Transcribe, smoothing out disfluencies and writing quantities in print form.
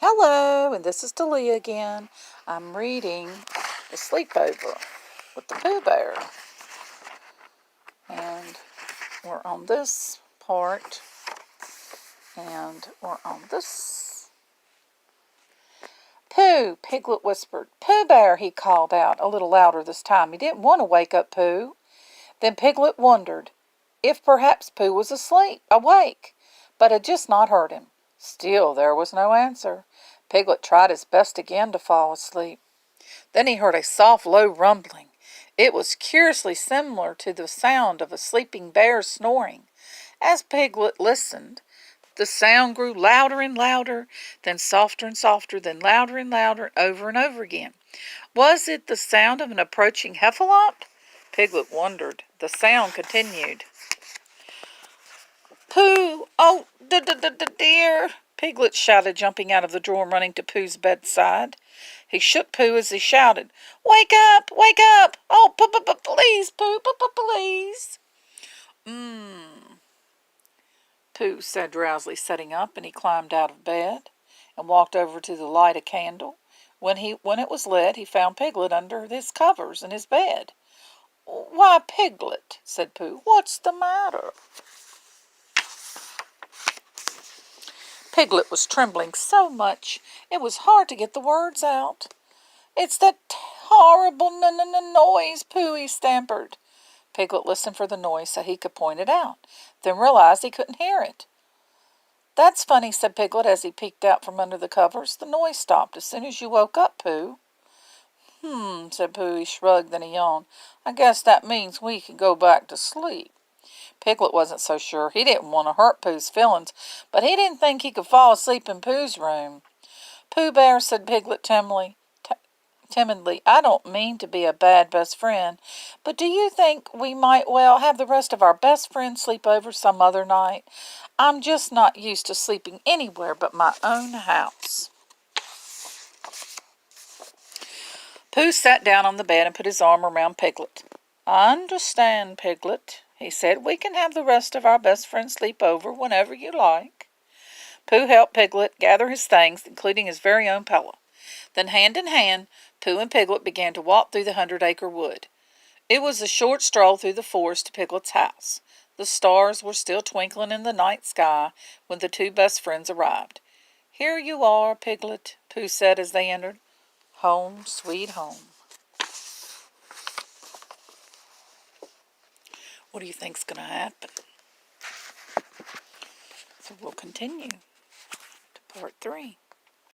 Hello, and this is Delia again. I'm reading The Sleepover with the Pooh Bear. And we're on this part, and we're on this. Pooh, Piglet whispered. Pooh Bear, he called out, a little louder this time. He didn't want to wake up Pooh. Then Piglet wondered if perhaps Pooh was awake, but had just not heard him. Still, there was no answer. Piglet tried his best again to fall asleep. Then he heard a soft, low rumbling. It was curiously similar to the sound of a sleeping bear snoring. As Piglet listened, the sound grew louder and louder, then softer and softer, then louder over and over again. Was it the sound of an approaching heffalump? Piglet wondered. The sound continued. Pooh! Oh, dear! Piglet shouted, jumping out of the drawer and running to Pooh's bedside. He shook Pooh as he shouted, Wake up! Wake up! Oh, please, Pooh, please! Pooh said drowsily, sitting up, and he climbed out of bed and walked over to light a candle. When it was lit, he found Piglet under his covers in his bed. Why, Piglet, said Pooh, what's the matter? Piglet was trembling so much it was hard to get the words out. It's that horrible noise, Pooh, he stammered. Piglet listened for the noise so he could point it out, then realized he couldn't hear it. That's funny, said Piglet as he peeked out from under the covers. The noise stopped as soon as you woke up, Pooh. Said Pooh. He shrugged, then he yawned. I guess that means we can go back to sleep. Piglet wasn't so sure. He didn't want to hurt Pooh's feelings, but he didn't think he could fall asleep in Pooh's room. Pooh Bear, said Piglet timidly, I don't mean to be a bad best friend, but do you think we might have the rest of our best friends sleep over some other night? I'm just not used to sleeping anywhere but my own house. Pooh sat down on the bed and put his arm around Piglet. I understand, Piglet, he said. We can have the rest of our best friends sleep over whenever you like. Pooh helped Piglet gather his things, including his very own pillow. Then, hand in hand, Pooh and Piglet began to walk through the 100-acre wood. It was a short stroll through the forest to Piglet's house. The stars were still twinkling in the night sky when the two best friends arrived. Here you are, Piglet, Pooh said as they entered. Home, sweet home. What do you think's going to happen? So we'll continue to part 3.